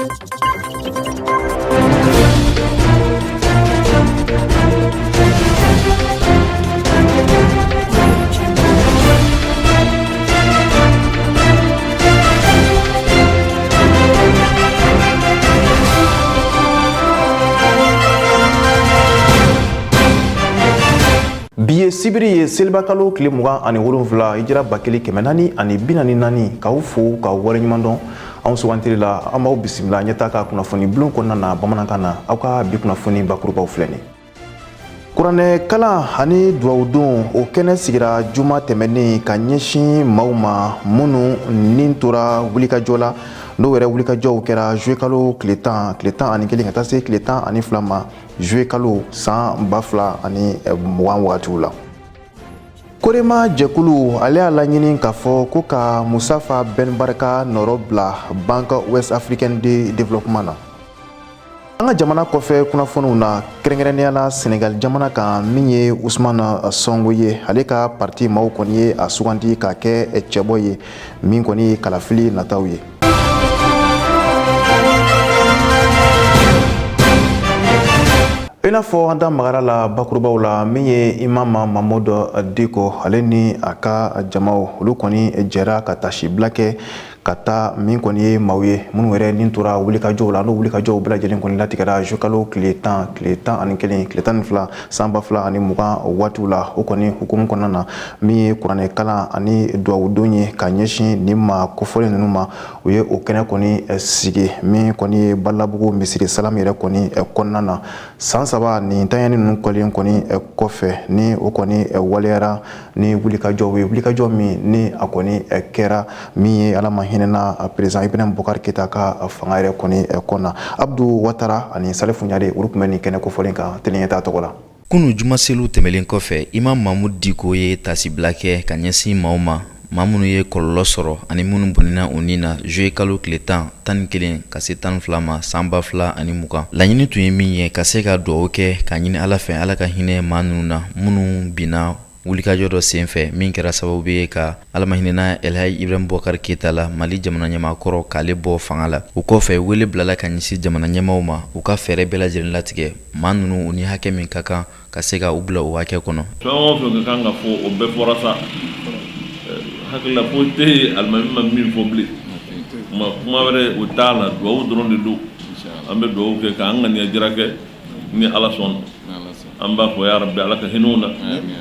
Bi sibiri ye selibakalo tile 27 hijira 1444 k'aw fo k'aw waleɲuman dɔn anw sugantili la an b'aw bisimila ɲɛta ka kunnafoni bulon kɔnɔna na bamanankan na aw ka bi kunnafoni bakurubaw filɛ nin kuranɛ kalan ani duwawudon o kɛnɛ sigira juma tɛmɛnen ka ɲɛsin maaw ma minnu nin tora wulikajɔ la n'o yɛrɛ wulikajɔw kɛra juwe kalo tile 10 ani 1 ka taa se tile 12 ma juwe kalo san 2020 wagatiw la. Korema jɛkulu ale y'a laɲini k'a fɔ ko ka Musafa Ben Barka nɔrɔ bila Banque Ouest Africaine de Développement na. An ka jamana kɔfɛ kunnafoniw na kɛrɛnkɛrɛnnenya la Senegal jamana kan min ye Ousmane Sonko ye ale ka parti maaw kɔni ye a suganti ka kɛ cɛbɔ ye min kɔni ye kalafili nataw ye. I n'a fɔ an da magara la bakurubaw la min ye Imama Mamadou Diko ale ni a ka jamaw olu kɔni jɛra ka tasibila kɛ ka taa min kɔni ye maaw ye minnu yɛrɛ nin tora wulikajɔw la n'o wulikajɔw bɛɛ lajɛlen kɔni latigɛra juwe kalo tile 10 tile 11 tile 12 san 2020 waatiw la o kɔni hukumu kɔnɔna na min ye kuranɛ kalan ani duwawudon ye ka ɲɛsin nin ma kofɔlen ninnu ma u ye o kɛnɛ kɔni sigi min kɔni ye Balabugu misiri salam yɛrɛ kɔni kɔnɔna na san 3 nin tanyani ninnu kɔlen kɔni kɔfɛ ni o kɔni waleyara ni wulikajɔw ye wulikajɔ min ni a kɔni kɛra min ye alama hinɛna président Ibrahim Boubacar Keita ka fanga yɛrɛ kɔni kɔnɔna. Abdou Ouattara ani Salifou Ɲare olu tun bɛ nin kɛnɛ kofɔlen kan teliɲɛta tɔgɔ la. Kunu jumaseliw tɛmɛlen kɔfɛ Imam Mamadou Diko ye tasibila kɛ ka ɲɛsin maaw ma maa minnu ye kɔlɔlɔ sɔrɔ ani minnu bɔnɛna u ni na juwe kalo tile 11 ka se 12 ma san 2020. Laɲini tun ye min ye ka se ka duwawu kɛ ka ɲini Ala fɛ Ala ka hinɛ maa ninnu na minnu binna wulikajɔ dɔ senfɛ min kɛra sababu ye ka Alama hinɛna Elhaji Ibrahim Boubacar Keita la Mali jamana ɲɛmaakɔrɔ k'ale bɔ fanga la. U kɔfɛ wele bilala ka ɲɛsin jamana ɲɛmaaw ma u ka fɛɛrɛ bɛɛ lajɛlen latigɛ maa ninnu u ni hakɛ min ka kan ka se ka u bila o hakɛ kɔnɔ. Fɛn o fɛn ka kan ka fɔ o bɛɛ fɔra sa hakilila foyi tɛ yen alimami ma min fɔ bilen kuma wɛrɛ o t'a la duwawu dɔrɔn de don an bɛ duwawu kɛ k'an ŋaniya jira kɛ ni Ala sɔnna an b'a fɔ ya Rabbi Ala ka hinɛ u la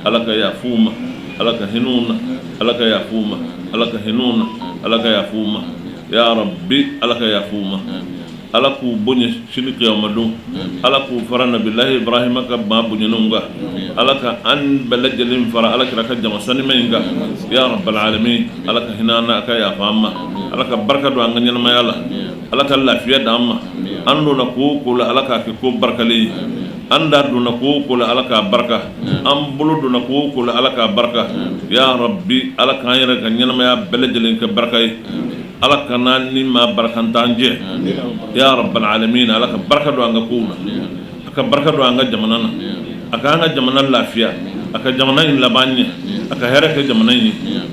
Ala ka yafa u ma Ala ka hinɛ u la Ala ka yafa u ma Ala ka hinɛ u la Ala ka yafa u ma ya Rabbi Ala ka yafa u ma Ala k'u bonya sini kiyama don Ala k'u fara Nabilahi Ibrahima ka maa bonyanenw kan Ala ka an bɛɛ lajɛlen fara Ala kira ka jama sanima in kan ya Rabbal alamin Ala ka hinɛ an na a ka yafa an ma Ala ka barika don an ka ɲɛnamaya la Ala ka lafiya d'an ma an donna ko o ko la Ala k'a kɛ ko barikalen ye an da donna ko o ko la Ala k'a barika an bolo donna ko o ko la Ala k'a barika ya Rabbi Ala k'an yɛrɛ ka ɲɛnamaya bɛɛ lajɛlen kɛ barika ye Ala kana ni maa barakantan jɛ ya Rabbal alamin Ala ka barika don an ka kow la a ka barika don an ka jamana na a ka an ka jamana lafiya a ka jamana in laban ɲɛ a ka hɛrɛ kɛ jamana in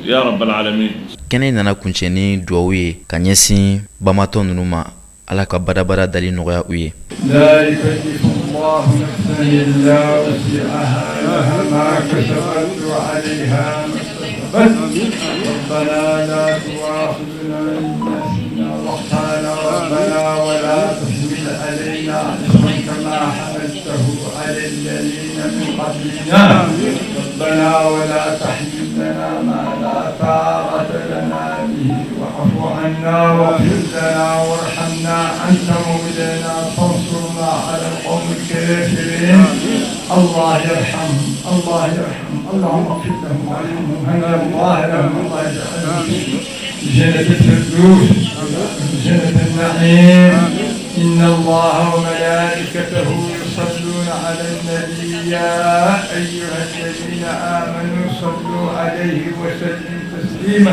ye ya Rabbal alamin. Kɛnɛ nana kuncɛ ni duwawu ye ka ɲɛsin bamatɔ ninnu ma Ala ka badabada dali nɔgɔya u ye. ربنا لا تؤاخذنا إن نسينا واخطأنا ربنا ولا تحمل علينا إصرا كما حملته على الذين من قبلنا ربنا ولا تحملنا ما لا طاقة لنا به واعف عنا واغفر لنا وارحمنا أنت مولانا فانصرنا على القوم الكافرين. الله يرحمهم الله يرحمهم اللهم اغفر لهم وارحمهم هنا الله لهم الله يجعلهم جنة الفردوس جنة النعيم. إن الله وملائكته يصلون على النبي يا أيها الذين آمنوا صلوا عليه وسلموا تسليما.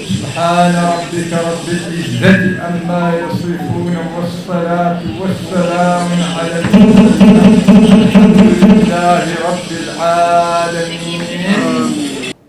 سبحان ربك رب العزة عما يصفون والصلاة والسلام على المرسلين الحمد لله رب العالمين.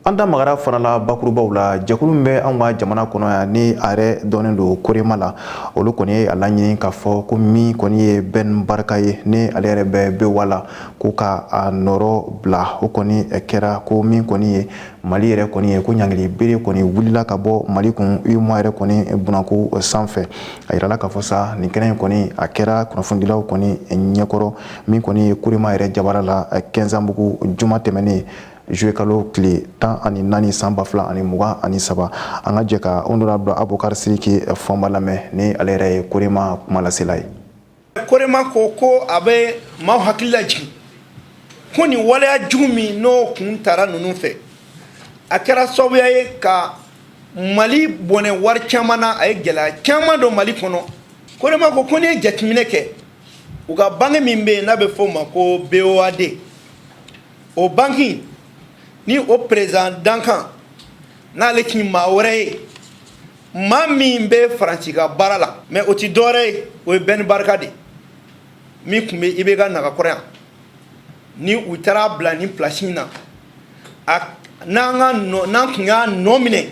an da magara fana la bakurubaw la jɛkulu min bɛ an ka jamana kɔnɔ yan ni a yɛrɛ dɔnnen don korema la olu kɔni ye a laɲini k'a fɔ ko min kɔni ye bɛn barika ye ni ale yɛrɛ bɛ bewa la ko ka a nɔrɔ bila o kɔni kɛra ko min kɔni ye mali yɛrɛ kɔni ye ko ɲangili bere kɔni wulila ka bɔ mali kun UEMOA yɛrɛ kɔni bunako sanfɛ a yirala k'a fɔ sa nin kɛnɛ kɔni a kɛra kunnafonidilaw kɔni ɲɛkɔrɔ min kɔni ye korema yɛrɛ jabara la 15 bugu juma tɛmɛnen juillet kalo tile 14 san 2023 an ka jɛ ka honorable Abubakar Sidiki fɔnba lamɛn ni ale yɛrɛ ye korema kuma lasela ye. Korema ko a bɛ maaw hakili lajigin ko nin waleya jugu min n'o kun taara ninnu fɛ a kɛra sababuya ye ka Mali bɔnɛ wari caman na a ye gɛlɛya caman don Mali kɔnɔ. Korema ko n'i ye jateminɛ kɛ u ka banque min bɛ yen n'a bɛ fɔ o ma ko BOAD o banque ni o président Dankan n'ale tun maa wɛrɛ ye maa min bɛ Faransi ka baara la mais o ti dɔwɛrɛ ye o ye Ben Barka de min tun bɛ IBK Nagakɔrɔ yan ni u taara bila nin place in na n'an tun y'a nɔ minɛ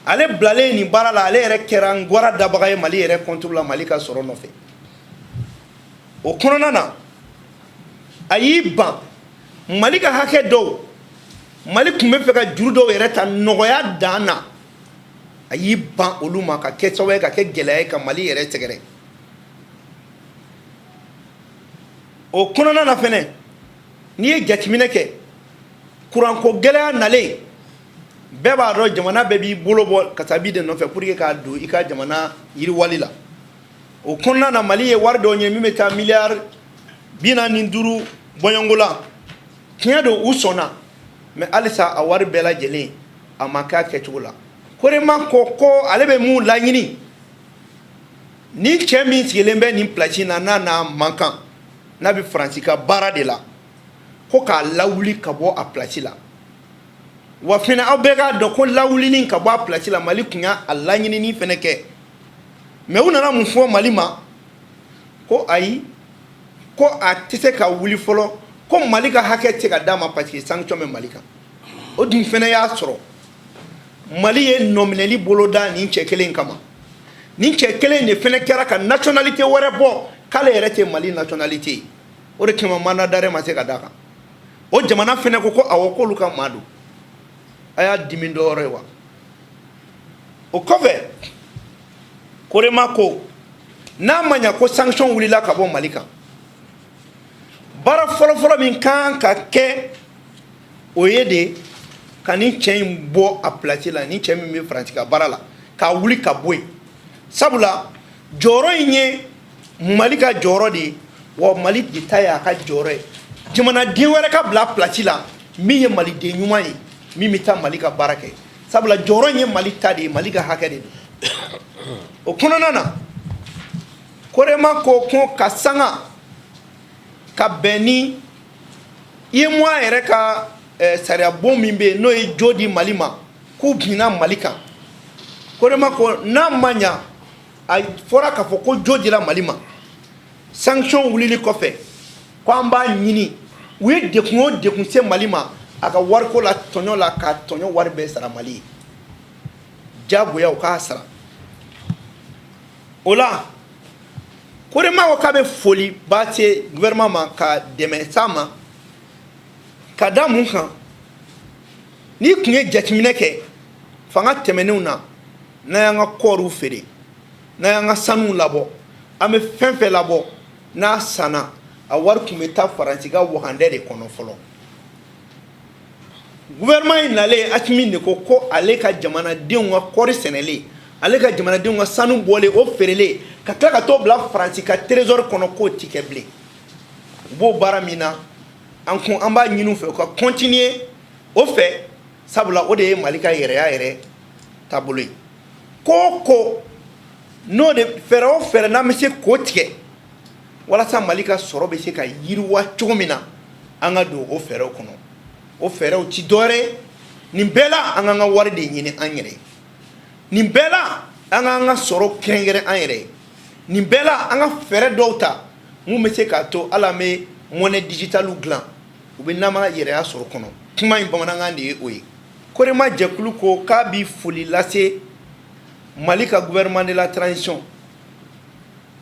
ale bilalen nin baara la ale yɛrɛ kɛra ngwara dabaga ye Mali yɛrɛ contre la Mali ka sɔrɔ nɔfɛ o kɔnɔna na a y'i ban Mali ka hakɛ dɔw Mali tun bɛ fɛ ka juru dɔw yɛrɛ ta nɔgɔya dan na a y'i ban olu ma ka kɛ sababu ye ka kɛ gɛlɛya ye ka Mali yɛrɛ sɛgɛrɛ o kɔnɔna na fɛnɛ n'i ye jateminɛ kɛ kuranko gɛlɛya nalen bɛɛ b'a dɔn jamana bɛɛ b'i bolo bɔ ka taa bi de nɔfɛ pour que k'a don i ka jamana yiriwali la o kɔnɔna na Mali ye wari dɔw ɲɛ min bɛ taa miliyari 45 bɔɲɔngo la tiɲɛ don u sɔnna mais halisa a wari bɛɛ lajɛlen a ma k'a kɛcogo la Korema ko ale bɛ mun laɲini ni cɛ min sigilen bɛ nin place na n'a man kan n'a bɛ Faransi ka baara de la ko k'a lawuli ka bɔ a place la wa fɛnɛ aw bɛɛ k'a dɔn ko lawulili ka bɔ a place la Mali tun y'a laɲinini fɛnɛ kɛ mais u nana mun fɔ Mali ma ko ayi ko a tɛ se ka wuli fɔlɔ ko Mali ka hakɛ tɛ ka d'a ma parce que sanction bɛ Mali kan o dun fɛnɛ y'a sɔrɔ Mali ye nɔminɛli bolo da nin cɛ kelen kama nin cɛ kelen de fɛnɛ kɛra ka nationalité wɛrɛ bɔ k'ale yɛrɛ tɛ Mali nationalité ye o de kama mandat d'arrêt ma se ka d'a kan o jamana fɛnɛ ko awɔ k'olu ka maa don a y'a dimi dɔwɛrɛ ye wa o kɔfɛ Korema ko n'a ma ɲa ko sanction wulila ka bɔ Mali kan baara fɔlɔfɔlɔ min kan ka kɛ o ye de ka nin cɛ in bɔ a place la ni cɛ min bɛ Faransi ka baara la k'a wuli ka bɔ yen sabula jɔyɔrɔ in ye Mali ka jɔyɔrɔ de ye wa Mali de ta ye a ka jɔyɔrɔ ye jamanaden wɛrɛ ka bila place la min ye maliden ɲuman ye min bɛ taa Mali ka baara kɛ sabula jɔyɔrɔ in ye Mali ta de ye Mali ka hakɛ de don o kɔnɔna na Korema ko ka sanga ka bɛn ni UEMOA yɛrɛ ka sariya bon min bɛ yen n'o ye jo di Mali ma k'u binna Mali kan Korema ko n'a ma ɲa a fɔra k'a fɔ ko jo dira Mali ma sanction wulili kɔfɛ ko an b'a ɲini u ye dekun o dekun se Mali ma a ka wariko la tɔɲɔ la ka tɔɲɔ wari bɛɛ sara Mali ye jagoya o k'a sara o la Korema ko k'a bɛ foli ba se gouvernement ma ka dɛmɛ s'a ma ka da mun kan n'i tun ye jateminɛ kɛ fanga tɛmɛnenw na n'an y'an ka kɔɔriw feere n'an y'an ka sanuw labɔ an bɛ fɛn fɛn labɔ n'a sanna a wari tun bɛ taa Faransi ka wagandɛ de kɔnɔ fɔlɔ gouvernement in nalen Asimi de ko ale ka jamanadenw ka kɔɔri sɛnɛlen ale ka jamanadenw ka sanu bɔlen o feerelen ka tila ka t'o bila Faransi ka trésor kɔnɔ k'o ti kɛ bilen u b'o baara min na an b'a ɲini u fɛ u ka continuer o fɛ sabula o de ye Mali ka yɛrɛya yɛrɛ taabolo ye ko n'o de fɛɛrɛ o fɛɛrɛ n'an bɛ se k'o tigɛ walasa Mali ka sɔrɔ bɛ se ka yiriwa cogo min na an ka don o fɛɛrɛw kɔnɔ o fɛɛrɛw ti dɔwɛrɛ ye nin bɛɛ la an k'an ka wari de ɲini an yɛrɛ ye nin bɛɛ la an k'an ka sɔrɔ kɛrɛnkɛrɛn an yɛrɛ ye nin bɛɛ la an ka fɛɛrɛ dɔw ta mun bɛ se k'a to hali an bɛ monnaie digitale dilan u bɛ n'an ma yɛrɛya sɔrɔ kɔnɔ kuma in bamanankan de ye o ye korema jɛkulu ko k'a bi foli lase Mali ka gouvernement de la transition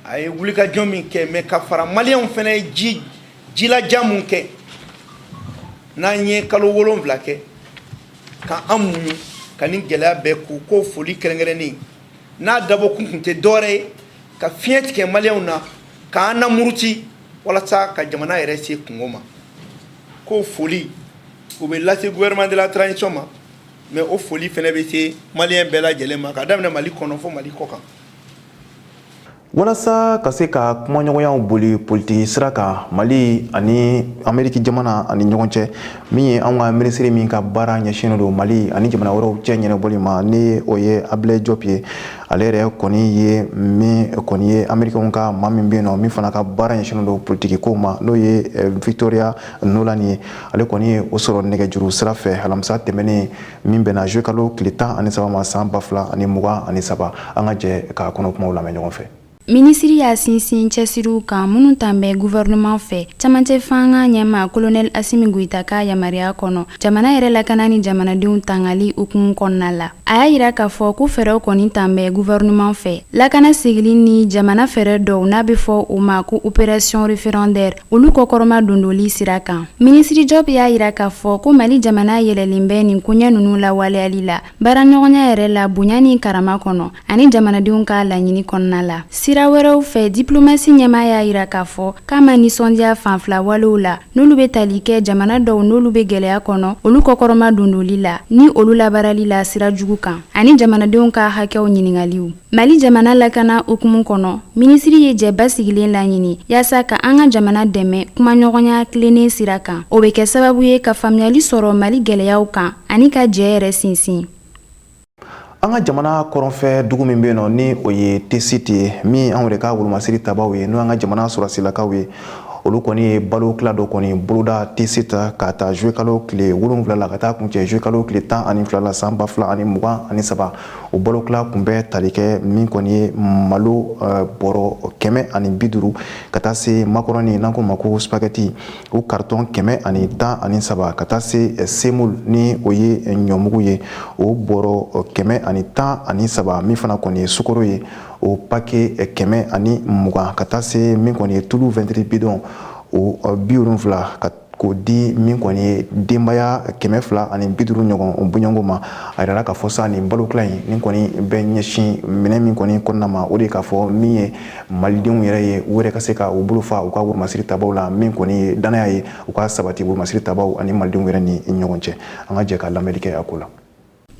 a ye wulikajɔ min kɛ mais ka fara maliyɛnw fana ye jilaja mun kɛ n'an ye kalo 7 kɛ ka an muɲu ka nin gɛlɛya bɛɛ ko foli kɛrɛnkɛrɛnnen n'a dabɔ kun tɛ dɔwɛrɛ ye ka fiɲɛ tigɛ maliyɛnw na k'an namuruti walasa ka jamana yɛrɛ se kungo ma ko foli o bɛ lase gouvernement de la transition ma mais o foli fana bɛ se maliyɛn bɛɛ lajɛlen ma ka daminɛ Mali kɔnɔ fo Mali kɔ kan. walasa ka se ka kumaɲɔgɔnyaw boli politiki sira kan Mali ani Ameriki jamana ani ɲɔgɔn cɛ min ye anw ka minisiri min ka baara ɲɛsinnen don Mali ani jamana wɛrɛw cɛ ɲɛnabɔli ma ni o ye Ablaye Diop ye ale yɛrɛ kɔni ye min kɔni ye Amerikɛnw ka maa min bɛ yen nɔ min fana ka baara ɲɛsinnen don politiki ko ma n'o ye Victoria Nuland ye ale kɔni ye o sɔrɔ nɛgɛjuru sira fɛ alamisa tɛmɛnen min bɛnna juillet kalo tile 13 ma san 2023 an ka jɛ ka kɔnɔ kumaw lamɛn ɲɔgɔn fɛ. Ministiri y'a sinsin cɛsiriw kan minnu tan bɛ gouvernement fɛ camancɛ fanga ɲɛma colonel Asimi Goita ka yamaruya kɔnɔ jamana yɛrɛ lakana ni jamanadenw tangali hukumu kɔnɔna la a y'a yira k'a fɔ ko fɛɛrɛw kɔni tan bɛ gouvernement fɛ lakana segili ni jamana fɛɛrɛ dɔw n'a bɛ fɔ o ma ko opération référendaire olu kɔkɔrɔma dondoli sira kan ministiri Diop y'a yira k'a fɔ ko Mali jamana yɛlɛlen bɛ nin koɲɛ ninnu lawaleyali la baaraɲɔgɔnya yɛrɛ la bonya ni karama kɔnɔ ani jamanadenw ka laɲini kɔnɔna la sira wɛrɛw fɛ diplomasi ɲɛmaa y'a yira k'a fɔ k'a ma nisɔndiya fanfila walew la n'olu bɛ tali kɛ jamana dɔw n'olu bɛ gɛlɛya kɔnɔ olu kɔkɔrɔma dondoli la ni olu labarali la sira jugu kan ani jamanadenw ka hakɛw ɲiningaliw Mali jamana lakana hukumu kɔnɔ minisiri ye jɛba sigilen laɲini yaasa ka an ka jamana dɛmɛ kumaɲɔgɔnya tilennen sira kan o bɛ kɛ sababu ye ka faamuyali sɔrɔ Mali gɛlɛyaw kan ani ka jɛ yɛrɛ sinsin. An ka jamana kɔrɔnfɛ dugu min bɛ yen nɔ ni o ye T-Site ye min anw yɛrɛ ka wolomasiri tabaw ye n'o an ka jamana sɔrɔsilakaw ye olu kɔni ye balo tila dɔ kɔni boloda T-Site ka taa juillet kalo tile 7 la ka taa kuncɛ juillet kalo tile 12 la san 2023 o balo tila kun bɛ tali kɛ min kɔni ye malo bɔrɔ 150 ka taa se makɔrɔni n'an ko ma ko spaghetti o carton 113 ka taa se semoule ni o ye ɲɔmugu ye o bɔrɔ 113 min fana kɔni ye sukaro ye o paquet 120 ka taa se min kɔni ye tulu 23 bidon o 70 ka k'o di min kɔni ye denbaya 250 ɲɔgɔn bonyango ma a yirala k'a fɔ sa nin balo tila in nin kɔni bɛ ɲɛsin minɛ min kɔni kɔnɔna ma o de k'a fɔ min ye malidenw yɛrɛ ye u yɛrɛ ka se ka u bolo fa u ka wolomasiri tabaw la min kɔni ye danaya ye u ka sabati wolomasiri tabaw ani malidenw yɛrɛ ni ɲɔgɔn cɛ an ka jɛ ka lamɛnni kɛ a ko la.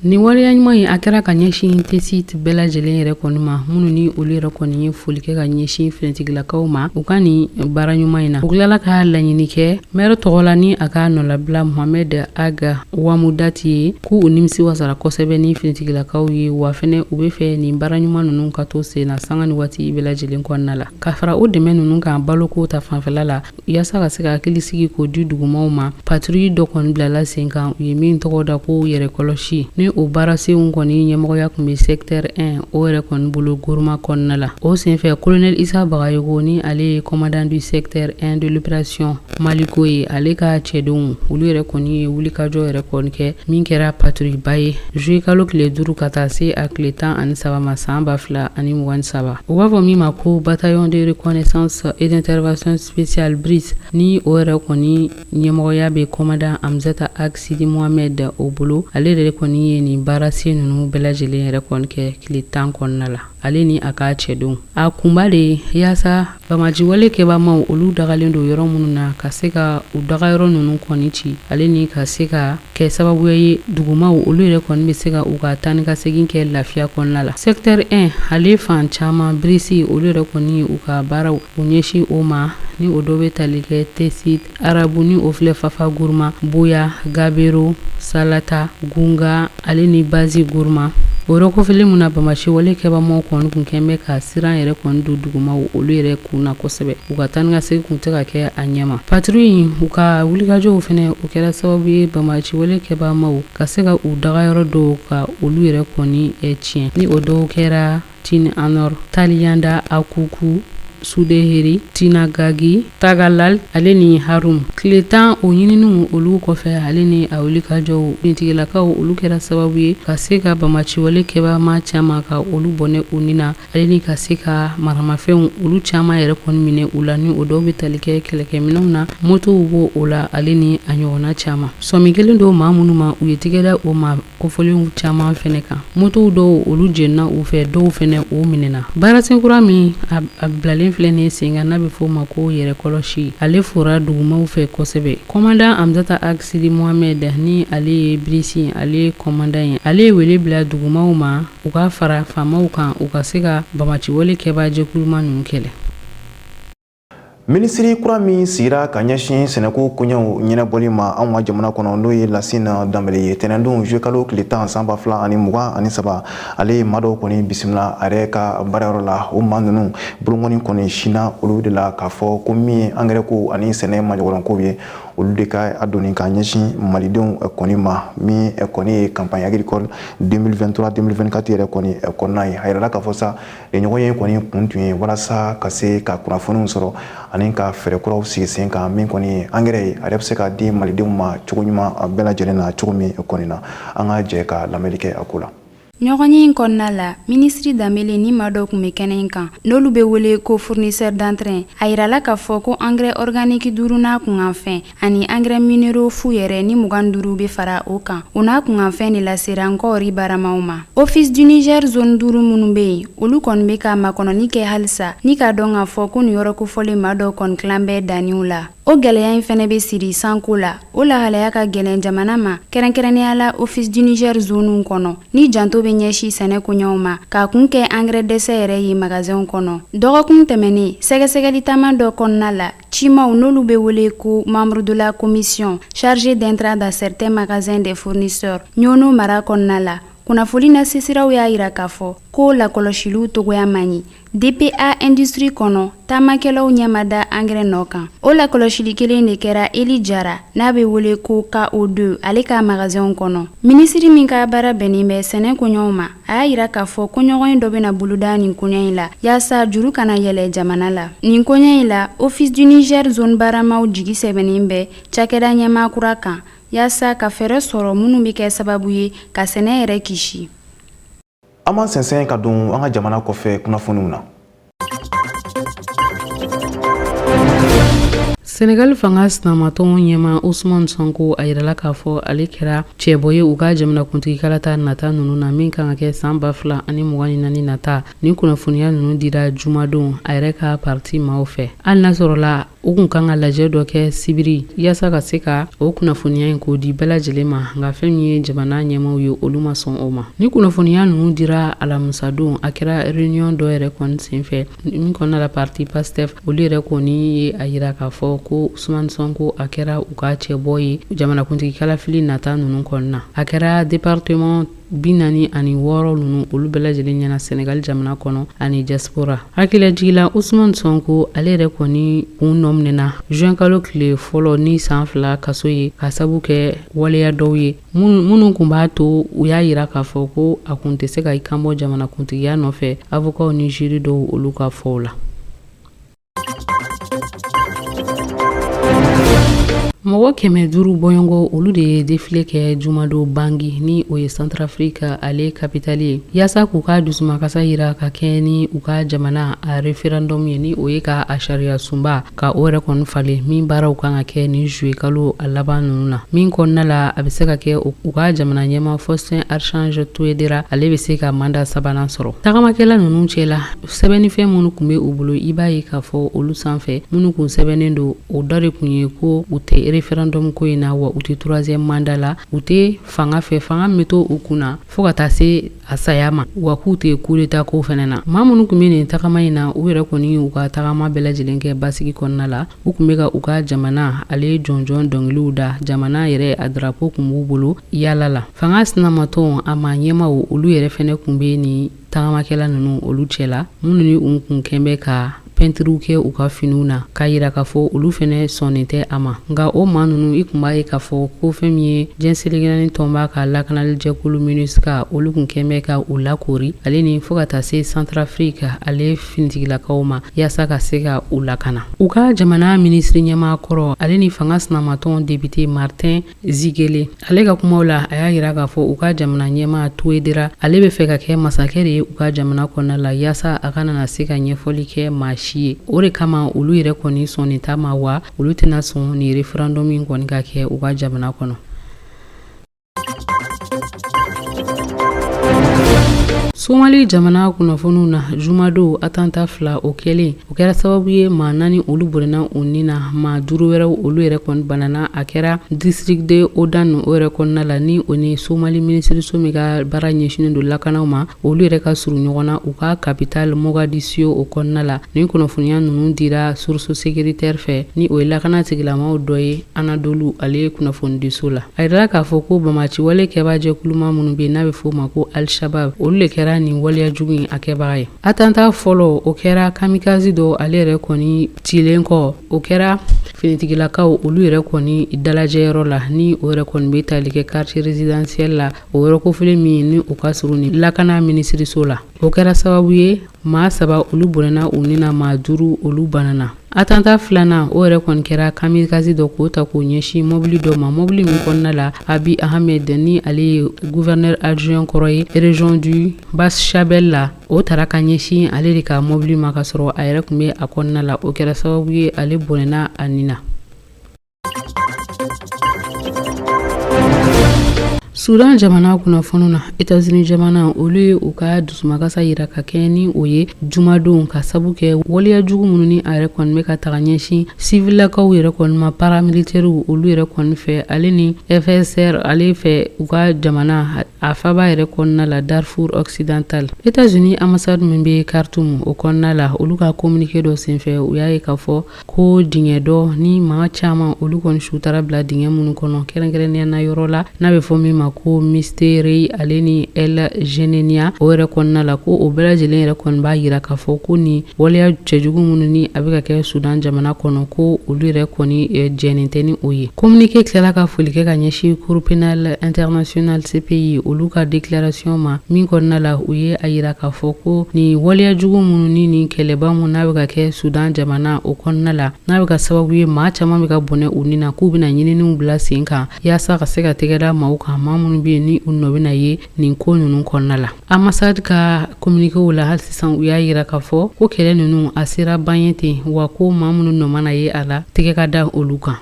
Ni waleya ɲuman ye a kɛra ka ɲɛsin T-Site bɛɛ lajɛlen yɛrɛ kɔni ma minnu ni olu yɛrɛ kɔni ye foli kɛ ka ɲɛsin finitigilakaw ma u ka nin baara ɲuman in na u tilala ka laɲini kɛ maire tɔgɔ la ni a ka nɔlabila Mohamed Aga Wamudati ye k'u nimisi wasara kosɛbɛ ni finitigilakaw ye wa fɛnɛ u bɛ fɛ nin baara ɲuman ninnu ka to sen na sanga ni waati bɛɛ lajɛlen kɔnɔna la ka fara o dɛmɛ ninnu kan baloko ta fanfɛla la yaasa ka se ka hakili sigi k'o di dugumaw ma patrouille dɔ kɔni bilala sen kan u ye min tɔgɔ da ko yɛrɛ kɔlɔsi ni o baara senw kɔni ɲɛmɔgɔya kun bɛ secteur 1 o yɛrɛ kɔni bolo gouvernement kɔnɔna la o senfɛ colonel Isa Bagayogo ni ale ye commandant du secteur 1 de l'opération Maliko ye ale ka cɛdenw olu yɛrɛ kɔni ye wulikajɔ yɛrɛ kɔni kɛ min kɛra patrouille ba ye juillet kalo tile 5 ka taa se a tile 13 ma san 2023 u b'a fɔ min ma ko bataillon de reconnaissance et d'intervention spéciale BRIS ni o yɛrɛ kɔni ɲɛmɔgɔya bɛ commandant Amzata Aksidi Mohamed o bolo ale yɛrɛ kɔni ye nin baara sen ninnu bɛɛ lajɛlen yɛrɛ kɔni kɛ tile 10 kɔnɔna la ale ni a ka cɛdenw a kunba de yaasa bamajiwale kɛbagaw olu dagalen don yɔrɔ minnu na ka se ka u daga yɔrɔ ninnu kɔni ci ale ni ka se ka kɛ sababu ye dugumaw olu yɛrɛ kɔni bɛ se ka u ka taa ni ka segin kɛ lafiya kɔnɔna la secteur 1 ale fan caman brisi olu yɛrɛ kɔni u ka baaraw u ɲɛsin o ma ni o dɔ bɛ tali kɛ T-Site arabu ni o filɛ fafa guruma boya gabero salata gunga ale ni bazi guruma o yɔrɔ kɔfɛli mun na bamasi wale kɛbagaw kɔni kun kɛn bɛ ka siran yɛrɛ kɔni don dugumaw olu yɛrɛ kunna kosɛbɛ u ka taa ni ka segin kun tɛ ka kɛ a ɲɛma patrouille u ka wulikajɔw fɛnɛ o kɛra sababu ye bamasi wale kɛbagaw ka se ka u daga yɔrɔ dɔw ka olu yɛrɛ kɔni tiɲɛ ni o dɔw kɛra Tini Anor Taliyanda Akuku Sudeheri, Tina Gagi, Tagalal, ale ni Harum. Tile 10 o ɲininiw olu kɔfɛ ale ni a wuli ka jɔw fintigilakaw olu kɛra sababu ye ka se ka bamaciwale kɛbama caaman ka olu bɔnɛ u ni na ale ni ka se ka maramafɛnw olu caaman yɛrɛ kɔni minɛ u la ni o dɔw be tali kɛ kɛlɛkɛminɛw na motow bo o la ale ni a ɲɔgɔnna caaman sɔmi kelen dɔw maa minnu ma u ye tigɛda o ma kofɔlenw caaman fɛnɛ kan motow dɔw olu jenna u fɛ dɔw fɛnɛ o minɛna baarasenkura min a bilalen filɛ ni senga n'a be fɔ ma ko yɛrɛ kɔlɔsi ale fora dugumaw fɛ kosɛbɛ commandant Amzata Aksidi Mohamed ni ale ye Brisi ale commandant ye ale ye wele bila dugumaw ma u ka fara faamaw kan u ka se ka bamaciwale kɛba jɛkuluma ninnu kɛlɛ. Ministri kura min sigira ka ɲɛsin sɛnɛko koɲɛw ɲɛnɛbɔli ma anw ka jamana kɔnɔ n'o ye Lasina Dambele ye tɛnɛndon juillet kalo tile 10 san 2023 ale ye maa dɔw kɔni bisimila a yɛrɛ ka baarayɔrɔ la o maa ninnu bolokɔni kɔni sina olu de la k'a fɔ ko min ye angɛrɛ ko ani sɛnɛ majɔgɔrɔnkow ye olu de ka a donni ka ɲɛsin malidenw kɔni ma min kɔni ye campagne agricole 2023-2024 yɛrɛ kɔni kɔnɔna ye a yirala k'a fɔ sa ɲɔgɔn ye kɔni kun tun ye walasa ka se ka kunnafoniw sɔrɔ ani ka fɛɛrɛ kuraw sigi sen kan min kɔni ye angɛrɛ ye a yɛrɛ bɛ se ka di malidenw ma cogo ɲuman bɛɛ lajɛlen na cogo min kɔni na an ka jɛ ka lamɛnni kɛ a ko la. ɲɔgɔnye in kɔnɔna la ministri Dambele ni maa dɔ kun bɛ kɛnɛ in kan n'olu bɛ wele ko fournisseur d'entrain a yirala k'a fɔ ko engrais organique 5 n'a kunkanfɛn ani engrais minéraux fu yɛrɛ ni 25 bɛ fara o kan o n'a kunkanfɛn de lasera nkɔɔri baaramaw ma office du Niger zone 5 minnu bɛ yen olu kɔni bɛ ka makɔnɔni kɛ halisa ni ka dɔn k'a fɔ ko nin yɔrɔ kofɔlen maa dɔ kɔni tilan bɛ danniw la o gɛlɛya in fɛnɛ bɛ siri sanko la o lahalaya ka gɛlɛn jamana ma kɛrɛnkɛrɛnnenya la office du Niger zone kɔnɔ ni janto bɛ ɲɛsin sɛnɛ koɲɛw ma k'a kun kɛ engrais dɛsɛ yɛrɛ ye magasinw kɔnɔ dɔgɔkun tɛmɛnen sɛgɛsɛgɛli taama dɔ kɔnɔna la cimaw n'olu bɛ wele ko membre de la commission chargée d'intrant dans certains magasins des fournisseurs ɲono mara kɔnɔna la kunnafoni na sisiraw y'a yira k'a fɔ ko lakɔlɔsiliw togoya man ɲi DPA industrie kɔnɔ taamakɛlaw ɲɛmada engrais nɔ kan o lakɔlɔsili kelen de kɛra Eli Jara n'a bɛ wele ko KO2 ale ka magasinw kɔnɔ ministri min ka baara bɛnnen bɛ sɛnɛ koɲɛw ma a y'a yira k'a fɔ koɲɔgɔn dɔ bɛna boloda nin koɲɛ in la yaasa juru kana yɛlɛ jamana la nin koɲɛ in la office du Niger zone baaramaw jigi sɛbɛnnen bɛ cakɛda ɲɛmaa kura kan yaasa ka fɛɛrɛ sɔrɔ minnu bɛ kɛ sababu ye ka sɛnɛ yɛrɛ kisi. An b'an sɛnsɛn ka don an ka jamana kɔfɛ kunnafoniw na. Senegal fanga sinamatɔn ɲɛma Ousmane Sonko a yirala k'a fɔ ale kɛra cɛbɔ ye u ka jamanakuntigi kalata nata ninnu na min kan ka kɛ san 2024 nata ni kunnafoniya ninnu dira jumadon a yɛrɛ ka parti maaw fɛ hali n'a sɔrɔla u kun kan ka lajɛ dɔ kɛ sibiri yaasa ka se ka o kunnafoniya in k'o di bɛɛ lajɛlen ma nka fɛn min ye jamana ɲɛmaw ye olu ma sɔn o ma ni kunnafoniya ninnu dira alamusadon a kɛra réunion dɔ yɛrɛ kɔni senfɛ min kɔnɔna la parti PASTEF olu yɛrɛ kɔni ye a yira k'a fɔ ko Ousmane Sonko a kɛra u ka cɛbɔ ye jamanakuntigi kalafili nata ninnu kɔnɔna a kɛra département 46 ninnu olu bɛɛ lajɛlen ɲɛna Senegal jamana kɔnɔ ani diaspora hakilajigila Ousmane Sonko ale yɛrɛ kɔni kun nɔminɛna juin kalo tile fɔlɔ ni san 2 kaso ye ka sabu kɛ waleya dɔw ye minnu kun b'a to u y'a yira k'a fɔ ko a kun tɛ se ka i kanbɔ jamanakuntigiya nɔfɛ avocat ni jury dɔw olu ka fɔw la. Mɔgɔ 500 bɔɲɔgɔn olu de ye défilé kɛ Jumado Bangi ni o ye Centrafrique ale capitale ye yaasa k'u ka dusumakasa yira ka kɛ ni u ka jamana a référendum ye ni o ye ka a sariya sunba ka o yɛrɛ kɔni falen min baaraw kan ka kɛ ni juillet kalo a laban ninnu na min kɔnɔna la a bɛ se ka kɛ u ka jamana ɲɛma Faustin Archange Touadéra ale bɛ se ka mandat sabanan sɔrɔ tagamakɛla ninnu cɛla sɛbɛnnifɛn minnu kun bɛ u bolo i b'a ye k'a fɔ olu sanfɛ minnu kun sɛbɛnnen don o dɔ de kun ye ko u tɛ référendum ko in na wa u tɛ 3e mandat la u tɛ fanga fɛ fanga min bɛ to u kunna fo ka taa se a saya ma wa k'u tɛ coup d'état ko fɛnɛ na maa minnu kun bɛ nin tagama in na u yɛrɛ kɔni u ka tagama bɛɛ lajɛlen kɛ basigi kɔnɔna la u kun bɛ ka u ka jamana ale jɔnjɔn dɔnkiliw da jamana yɛrɛ a drapeau kun b'u bolo yala la fanga sinamatɔn a ma ɲɛmaw olu yɛrɛ fɛnɛ kun bɛ nin tagamakɛla ninnu olu cɛla minnu ni u kun kɛn bɛ ka peinture kɛ u ka finiw na k'a yira k'a fɔ olu fɛnɛ sɔnnen tɛ a ma nka o maa ninnu i kun b'a ye k'a fɔ ko fɛn min ye jɛnsɛnɛgɛnani tɔn b'a ka lakanali jɛkulu MINUSCA olu kun kɛn bɛ ka u lakori ale ni fɔ ka taa se Centrafrique ale finitigilakaw ma yaasa ka se ka u lakana u ka jamana minisiri ɲɛmaa kɔrɔ ale ni fanga sinamatɔn député Martin Zigele ale ka kumaw la a y'a yira k'a fɔ u ka jamana ɲɛmaa Touedera ale bɛ fɛ ka kɛ masakɛ de ye u ka jamana kɔnɔna la yaasa a kana na se ka ɲɛfɔli kɛ maa si ye o de kama olu yɛrɛ kɔni sɔnni ta ma wa olu tɛna sɔn ni référendum in kɔni ka kɛ u ka jamana kɔnɔ. Somali jamana kunnafoniw na jumadow attentat fila o kɛlen o kɛra sababu ye maa 4 olu bɔnna u ni na maa 5 wɛrɛw olu yɛrɛ kɔni banana a kɛra district de Odan o yɛrɛ kɔnɔna la ni o ni Somali minisiriso min ka baara ɲɛsinnen don lakanaw ma olu yɛrɛ ka surun ɲɔgɔn na u ka capitale Mogadiscio o kɔnɔna la ni kunnafoniya ninnu dira source sécuritaire fɛ ni o ye lakana tigilamaw dɔ ye Anadolu ale ye kunnafonidiso la a yirala k'a fɔ ko bamaciwale kɛbaa jɛkuluma minnu bɛ n'a bɛ fɔ o ma ko Al-Shabab olu de kɛra ni waliya jugu in a kɛbaga ye attentat fɔlɔ o kɛra kamikaze dɔ ale yɛrɛ kɔni cilen kɔ o kɛra finitigilakaw olu yɛrɛ kɔni dalajɛyɔrɔ la ni o yɛrɛ kɔni bɛ tali kɛ quartier résidentiel la o yɔrɔ kofile min ni o ka surun ni lakana minisiriso la o kɛra sababu ye maa 3 olu bɔnna u ni na maa 5 olu banana attentat filanan o yɛrɛ kɔni kɛra kamikaze dɔ k'o ta k'o ɲɛsin mobili dɔ ma mobili min kɔnɔna la Abi Ahmed ni ale ye gouverneur adjoint kɔrɔ ye région du Bas-Shabelle la o taara ka ɲɛsin ale de ka mobili ma ka sɔrɔ a yɛrɛ kun bɛ a kɔnɔna la o kɛra sababu ye ale bɔnna a ni na. Sudan jamana kunnafoniw na États-Unis jamana olu ye u ka dusumakasa yira ka kɛ ni o ye jumadon ka sabu kɛ waliya jugu minnu ni a yɛrɛ kɔni bɛ ka taga ɲɛsin civillakaw yɛrɛ kɔni ma paramilitaires olu yɛrɛ kɔni fɛ ale ni FSR ale fɛ u ka jamana a faba yɛrɛ kɔnɔna la Darfour occidental États-Unis ambassade min bɛ Khartoum o kɔnɔna la olu ka communiqué dɔ senfɛ u y'a ye k'a fɔ ko dingɛ dɔ ni maa caman olu kɔni sutara bila dingɛ minnu kɔnɔ kɛrɛnkɛrɛnnenya na yɔrɔ la n'a bɛ fɔ min ma ko Mystère ale ni El Genenia o yɛrɛ kɔnɔna la ko o bɛɛ lajɛlen yɛrɛ kɔni b'a yira k'a fɔ ko ni waleya cɛjugu minnu ni a bɛ ka kɛ Sudan jamana kɔnɔ ko olu yɛrɛ kɔni jɛnnen tɛ ni o ye communiqué tilala ka foli kɛ ka ɲɛsin Cour pénale internationale CPI olu ka déclaration ma min kɔnɔna la u ye a yira k'a fɔ ko ni waleya jugu minnu ni kɛlɛba minnu n'a bɛ ka kɛ Sudan jamana o kɔnɔna la n'a bɛ ka sababu ye maa caman bɛ ka bɔnɛ u ni na k'u bɛna ɲininiw bila sen kan yaasa ka se ka tɛgɛda maaw kan maa minnu bɛ yen ni u nɔ bɛna ye nin ko ninnu kɔnɔna la ambassade ka communiqué la hali sisan u y'a yira k'a fɔ ko kɛlɛ ninnu a sera ban ye ten wa ko maa minnu nɔ mana ye a la tɛgɛ ka da olu kan.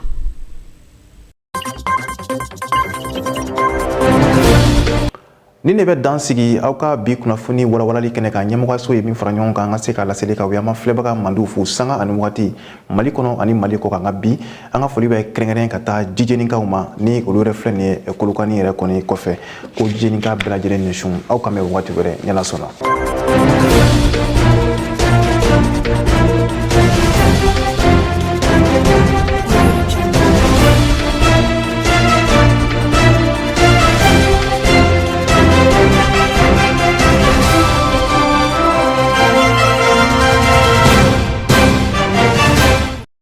Ni ne bɛ dan sigi aw ka bi kunnafoni walawalali kɛnɛ kan ɲɛmɔgɔso ye min fara ɲɔgɔn kan an ka se k'a laseli ka wiyama filɛbaga mandiw fo sanga ani wagati Mali kɔnɔ ani Mali kɔ kan ka bi an ka foli bɛ kɛrɛnkɛrɛn ka taa jijenikaw ma ni olu yɛrɛ filɛ nin ye Kolokani yɛrɛ kɔni kɔfɛ ko jijenika bɛɛ lajɛlen ni su aw kan bɛ wagati wɛrɛ ɲɛna sɔnna.